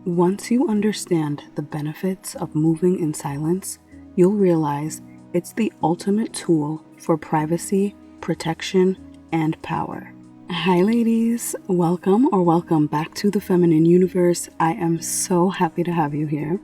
Once you understand the benefits of moving in silence, you'll realize it's the ultimate tool for privacy, protection, and power. Hi ladies, welcome back to the Feminine Universe. I am so happy to have you here.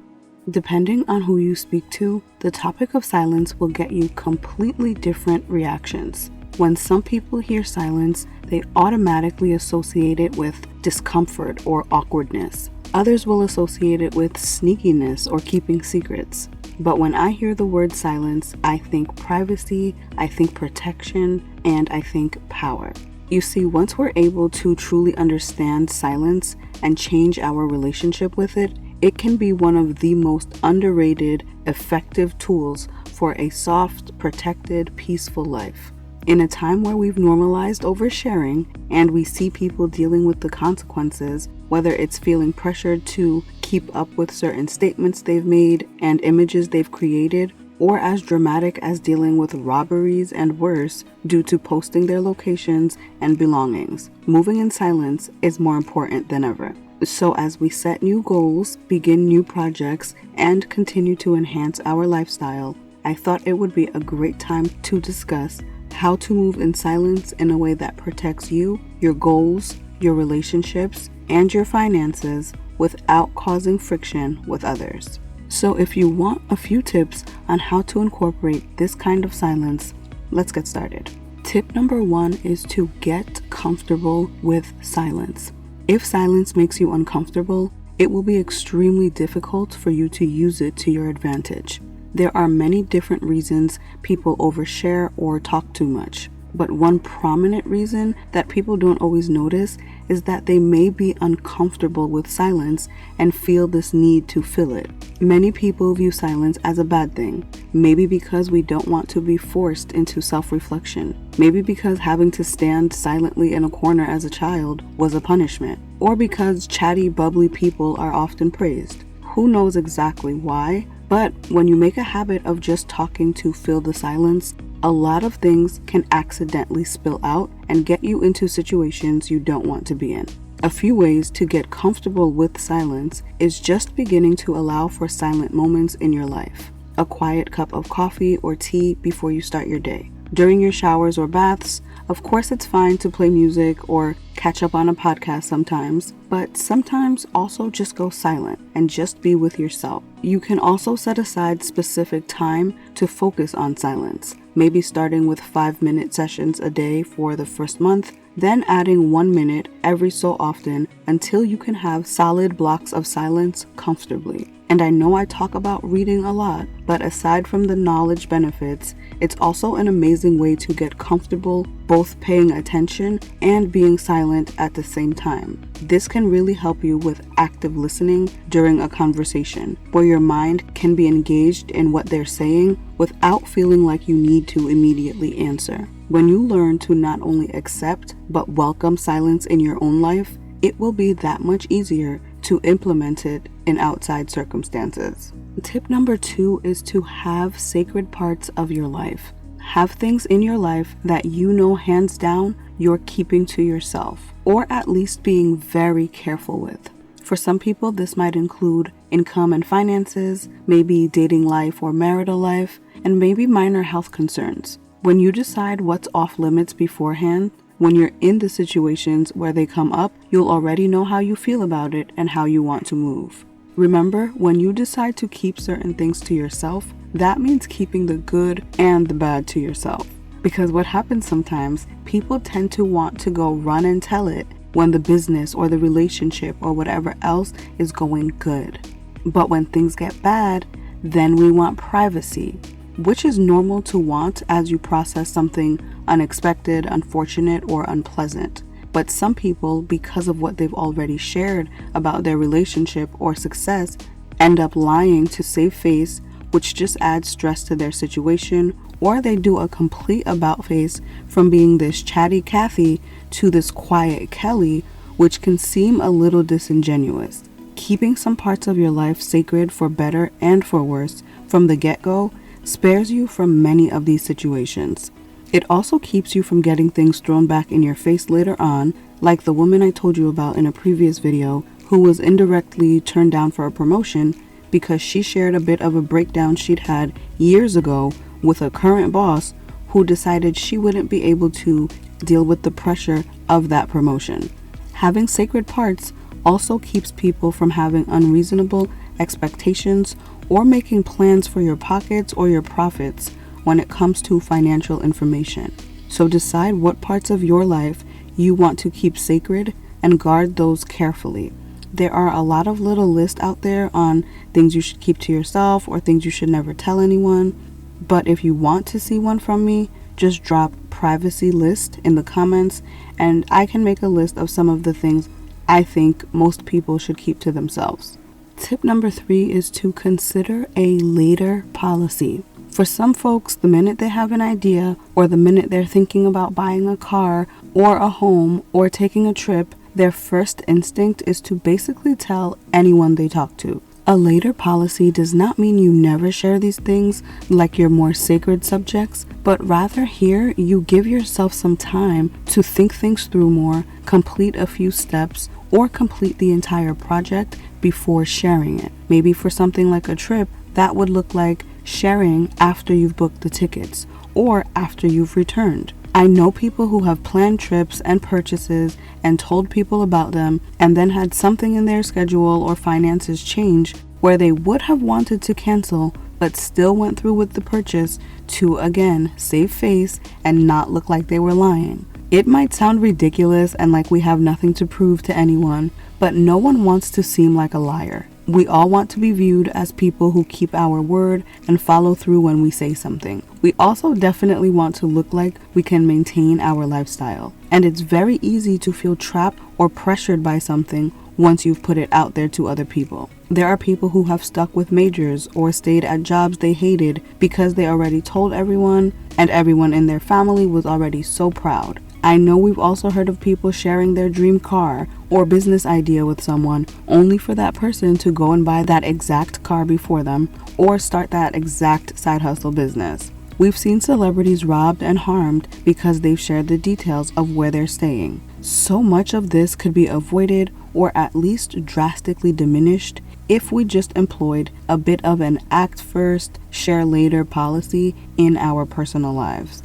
Depending on who you speak to, the topic of silence will get you completely different reactions. When some people hear silence, they automatically associate it with discomfort or awkwardness. Others will associate it with sneakiness or keeping secrets. But when I hear the word silence, I think privacy, I think protection, and I think power. You see, once we're able to truly understand silence and change our relationship with it, it can be one of the most underrated, effective tools for a soft, protected, peaceful life. In a time where we've normalized oversharing and we see people dealing with the consequences, whether it's feeling pressured to keep up with certain statements they've made and images they've created, or as dramatic as dealing with robberies and worse due to posting their locations and belongings, moving in silence is more important than ever. So as we set new goals, begin new projects, and continue to enhance our lifestyle, I thought it would be a great time to discuss how to move in silence in a way that protects you, your goals, your relationships, and your finances without causing friction with others. So if you want a few tips on how to incorporate this kind of silence, let's get started. Tip number 1 is to get comfortable with silence. If silence makes you uncomfortable, it will be extremely difficult for you to use it to your advantage. There are many different reasons people overshare or talk too much, but one prominent reason that people don't always notice is that they may be uncomfortable with silence and feel this need to fill it. Many people view silence as a bad thing, maybe because we don't want to be forced into self-reflection, maybe because having to stand silently in a corner as a child was a punishment, or because chatty, bubbly people are often praised. Who knows exactly why? But when you make a habit of just talking to fill the silence, a lot of things can accidentally spill out and get you into situations you don't want to be in. A few ways to get comfortable with silence is just beginning to allow for silent moments in your life. A quiet cup of coffee or tea before you start your day. During your showers or baths, of course it's fine to play music or catch up on a podcast sometimes, but sometimes also just go silent and just be with yourself. You can also set aside specific time to focus on silence, maybe starting with 5-minute sessions a day for the first month, then adding 1 minute every so often until you can have solid blocks of silence comfortably. And I know I talk about reading a lot, but aside from the knowledge benefits, it's also an amazing way to get comfortable both paying attention and being silent at the same time. This can really help you with active listening during a conversation, where your mind can be engaged in what they're saying without feeling like you need to immediately answer. When you learn to not only accept but welcome silence in your own life, it will be that much easier to implement it in outside circumstances. Tip number 2 is to have sacred parts of your life. Have things in your life that you know hands down you're keeping to yourself, or at least being very careful with. For some people, this might include income and finances, maybe dating life or marital life, and maybe minor health concerns. When you decide what's off limits beforehand, when you're in the situations where they come up, you'll already know how you feel about it and how you want to move. Remember, when you decide to keep certain things to yourself, that means keeping the good and the bad to yourself. Because what happens sometimes, people tend to want to go run and tell it when the business or the relationship or whatever else is going good. But when things get bad, then we want privacy, which is normal to want as you process something unexpected, unfortunate, or unpleasant. But some people, because of what they've already shared about their relationship or success, end up lying to save face, which just adds stress to their situation, or they do a complete about face from being this chatty Kathy to this quiet Kelly, which can seem a little disingenuous. Keeping some parts of your life sacred for better and for worse from the get-go spares you from many of these situations. It also keeps you from getting things thrown back in your face later on, like the woman I told you about in a previous video who was indirectly turned down for a promotion because she shared a bit of a breakdown she'd had years ago with a current boss who decided she wouldn't be able to deal with the pressure of that promotion. Having sacred parts also keeps people from having unreasonable expectations or making plans for your pockets or your profits when it comes to financial information. So decide what parts of your life you want to keep sacred and guard those carefully. There are a lot of little lists out there on things you should keep to yourself or things you should never tell anyone. But if you want to see one from me, just drop privacy list in the comments and I can make a list of some of the things I think most people should keep to themselves. Tip number 3 is to consider a later policy. For some folks, the minute they have an idea or the minute they're thinking about buying a car or a home or taking a trip, their first instinct is to basically tell anyone they talk to. A later policy does not mean you never share these things like your more sacred subjects, but rather here you give yourself some time to think things through more, complete a few steps, or complete the entire project before sharing it. Maybe for something like a trip, that would look like sharing after you've booked the tickets or after you've returned. I know people who have planned trips and purchases and told people about them and then had something in their schedule or finances change where they would have wanted to cancel but still went through with the purchase to again save face and not look like they were lying. It might sound ridiculous and like we have nothing to prove to anyone, but no one wants to seem like a liar. We all want to be viewed as people who keep our word and follow through when we say something. We also definitely want to look like we can maintain our lifestyle. And it's very easy to feel trapped or pressured by something once you've put it out there to other people. There are people who have stuck with majors or stayed at jobs they hated because they already told everyone and everyone in their family was already so proud. I know we've also heard of people sharing their dream car or business idea with someone only for that person to go and buy that exact car before them or start that exact side hustle business. We've seen celebrities robbed and harmed because they've shared the details of where they're staying. So much of this could be avoided or at least drastically diminished if we just employed a bit of an act first, share later policy in our personal lives.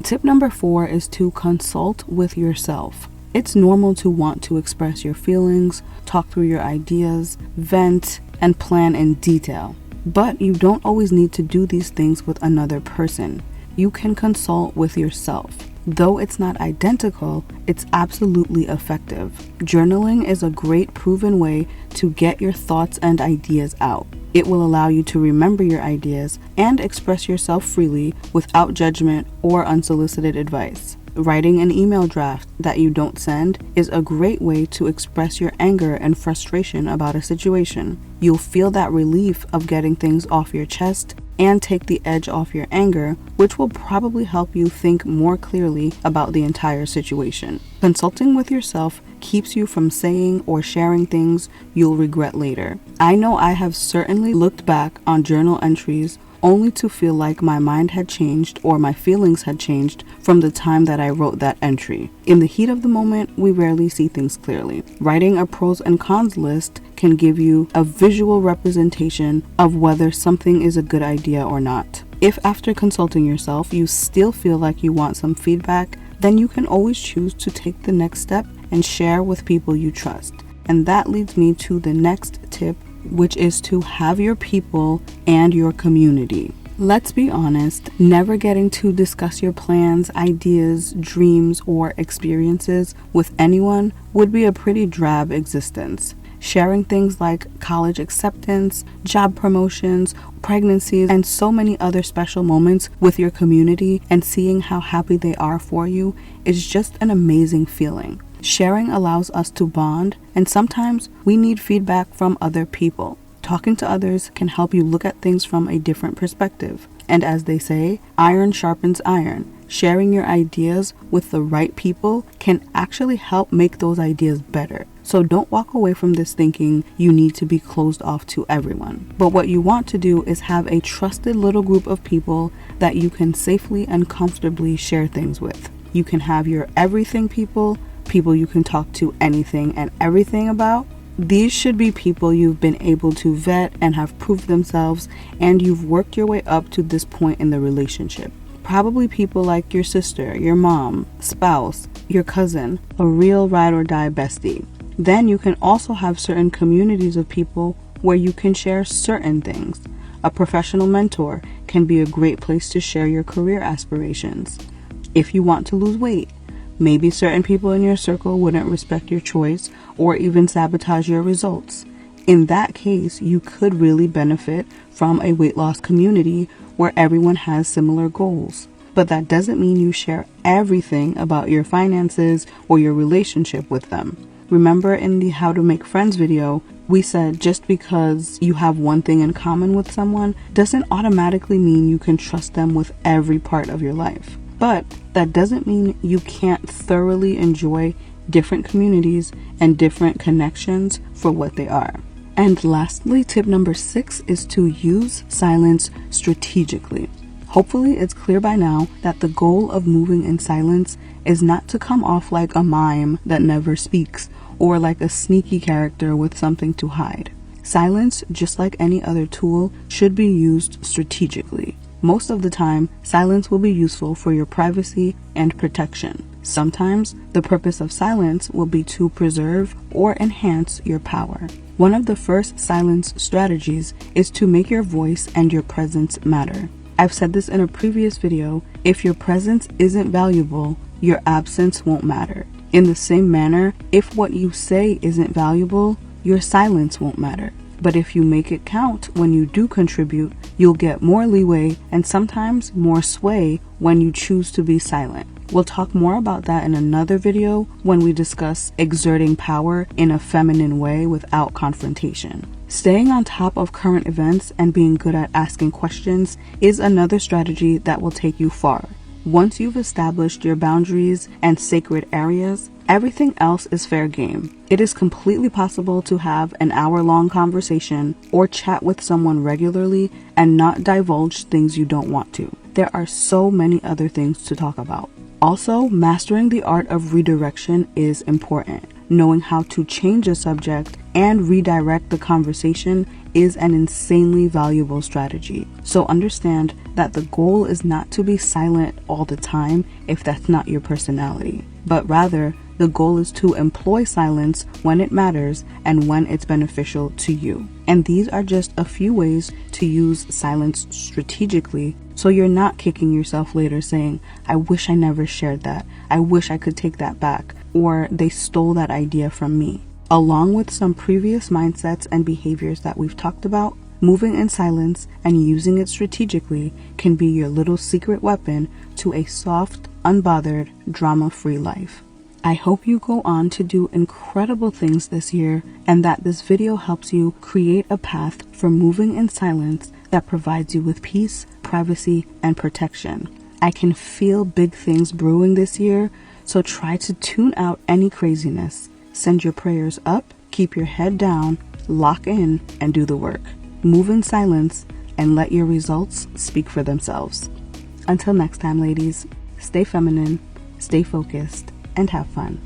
Tip number 4 is to consult with yourself. It's normal to want to express your feelings, talk through your ideas, vent, and plan in detail. But you don't always need to do these things with another person. You can consult with yourself. Though it's not identical, it's absolutely effective. Journaling is a great proven way to get your thoughts and ideas out. It will allow you to remember your ideas and express yourself freely without judgment or unsolicited advice. Writing an email draft that you don't send is a great way to express your anger and frustration about a situation. You'll feel that relief of getting things off your chest and take the edge off your anger, which will probably help you think more clearly about the entire situation. Consulting with yourself keeps you from saying or sharing things you'll regret later. I know I have certainly looked back on journal entries only to feel like my mind had changed or my feelings had changed from the time that I wrote that entry. In the heat of the moment, we rarely see things clearly. Writing a pros and cons list can give you a visual representation of whether something is a good idea or not. If after consulting yourself, you still feel like you want some feedback, then you can always choose to take the next step and share with people you trust. And that leads me to the next tip, which is to have your people and your community. Let's be honest, never getting to discuss your plans, ideas, dreams, or experiences with anyone would be a pretty drab existence. Sharing things like college acceptance, job promotions, pregnancies, and so many other special moments with your community and seeing how happy they are for you is just an amazing feeling. Sharing allows us to bond, and sometimes we need feedback from other people. Talking to others can help you look at things from a different perspective. And as they say, iron sharpens iron. Sharing your ideas with the right people can actually help make those ideas better. So don't walk away from this thinking you need to be closed off to everyone. But what you want to do is have a trusted little group of people that you can safely and comfortably share things with. You can have your everything people you can talk to anything and everything about, These should be people you've been able to vet and have proved themselves, and you've worked your way up to this point in the relationship. Probably people like your sister, your mom, spouse, your cousin, a real ride or die bestie. Then you can also have certain communities of people where you can share certain things. A professional mentor can be a great place to share your career aspirations. If you want to lose weight, maybe certain people in your circle wouldn't respect your choice or even sabotage your results. In that case, you could really benefit from a weight loss community where everyone has similar goals. But that doesn't mean you share everything about your finances or your relationship with them. Remember in the How to Make Friends video, we said just because you have one thing in common with someone doesn't automatically mean you can trust them with every part of your life. But that doesn't mean you can't thoroughly enjoy different communities and different connections for what they are. And lastly, tip number 6 is to use silence strategically. Hopefully it's clear by now that the goal of moving in silence is not to come off like a mime that never speaks or like a sneaky character with something to hide. Silence, just like any other tool, should be used strategically. Most of the time, silence will be useful for your privacy and protection. Sometimes, the purpose of silence will be to preserve or enhance your power. One of the first silence strategies is to make your voice and your presence matter. I've said this in a previous video, if your presence isn't valuable, your absence won't matter. In the same manner, if what you say isn't valuable, your silence won't matter. But if you make it count when you do contribute, you'll get more leeway and sometimes more sway when you choose to be silent. We'll talk more about that in another video when we discuss exerting power in a feminine way without confrontation. Staying on top of current events and being good at asking questions is another strategy that will take you far. Once you've established your boundaries and sacred areas, everything else is fair game. It is completely possible to have an hour-long conversation or chat with someone regularly and not divulge things you don't want to. There are so many other things to talk about. Also, mastering the art of redirection is important. Knowing how to change a subject and redirect the conversation is an insanely valuable strategy. So understand that the goal is not to be silent all the time if that's not your personality, but rather the goal is to employ silence when it matters and when it's beneficial to you. And these are just a few ways to use silence strategically so you're not kicking yourself later saying, I wish I never shared that. I wish I could take that back. Or they stole that idea from me. Along with some previous mindsets and behaviors that we've talked about, moving in silence and using it strategically can be your little secret weapon to a soft, unbothered, drama-free life. I hope you go on to do incredible things this year and that this video helps you create a path for moving in silence that provides you with peace, privacy, and protection. I can feel big things brewing this year, so try to tune out any craziness. Send your prayers up, keep your head down, lock in, and do the work. Move in silence and let your results speak for themselves. Until next time, ladies, stay feminine, stay focused, and have fun.